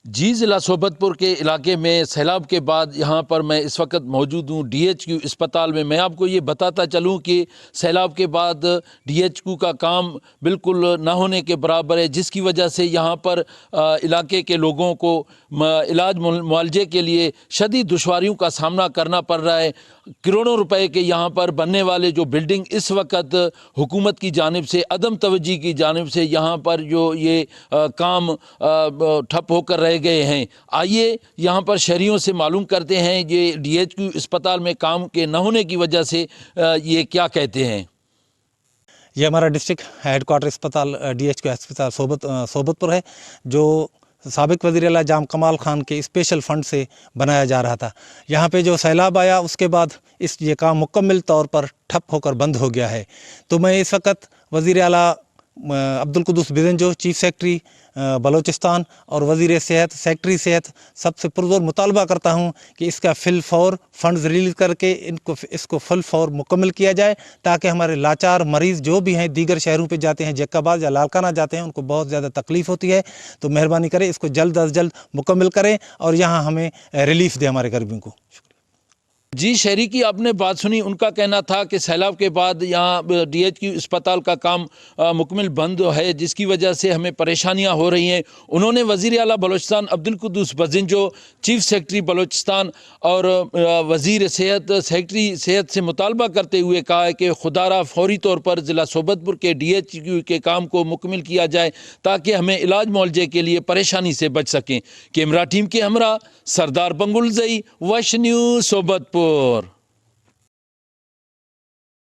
جی ضلع صوبتپور کے علاقے میں سیلاب کے بعد یہاں پر میں اس وقت موجود ہوں ڈی ایچ کیو اسپتال میں آپ کو یہ بتاتا چلوں کہ سیلاب کے بعد ڈی ایچ کیو کا کام بالکل نہ ہونے کے برابر ہے، جس کی وجہ سے یہاں پر علاقے کے لوگوں کو علاج معالجے کے لیے شدید دشواریوں کا سامنا کرنا پڑ رہا ہے۔ کروڑوں روپے کے یہاں پر بننے والے جو بلڈنگ اس وقت حکومت کی جانب سے عدم توجہ کی جانب سے یہاں پر جو یہ کام ٹھپ ہو کر رہ گئے ہیں۔ آئیے یہاں پر شہریوں سے معلوم کرتے ہیں یہ ڈی ایچ کیو اسپتال میں کام کے نہ ہونے کی وجہ سے یہ کیا کہتے ہیں۔ یہ ہمارا ڈسٹرکٹ ہیڈ کوارٹر اسپتال ڈی ایچ کیو اسپتال صوبتپور ہے، جو سابق وزیر اعلیٰ جام کمال خان کے اسپیشل فنڈ سے بنایا جا رہا تھا۔ یہاں پہ جو سیلاب آیا اس کے بعد یہ کام مکمل طور پر ٹھپ ہو کر بند ہو گیا ہے۔ تو میں اس وقت وزیر اعلیٰ عبدالقدوس بزنجو، چیف سیکرٹری بلوچستان اور وزیر صحت، سیکرٹری صحت سب سے پرزور مطالبہ کرتا ہوں کہ اس کا فل فور فنڈز ریلیز کر کے اس کو فل فور مکمل کیا جائے، تاکہ ہمارے لاچار مریض جو بھی ہیں دیگر شہروں پہ جاتے ہیں، جیکاباد یا لالکانہ جاتے ہیں، ان کو بہت زیادہ تکلیف ہوتی ہے۔ تو مہربانی کریں اس کو جلد از جلد مکمل کریں اور یہاں ہمیں ریلیف دیں ہمارے غریبوں کو۔ جی شہری کی آپ نے بات سنی، ان کا کہنا تھا کہ سیلاب کے بعد یہاں ڈی ایچ کیو اسپتال کا کام مکمل بند ہے، جس کی وجہ سے ہمیں پریشانیاں ہو رہی ہیں۔ انہوں نے وزیر اعلیٰ بلوچستان عبدالقدوس بزنجو، چیف سیکرٹری بلوچستان اور وزیر صحت، سیکرٹری صحت سے مطالبہ کرتے ہوئے کہا ہے کہ خدارہ فوری طور پر ضلع صوبتپور کے ڈی ایچ کیو کے کام کو مکمل کیا جائے، تاکہ ہمیں علاج معالجے کے لیے پریشانی سے بچ سکیں۔ کیمرہ ٹیم کے ہمراہ سردار بنگل زئی، وش نیوز صوبتپور۔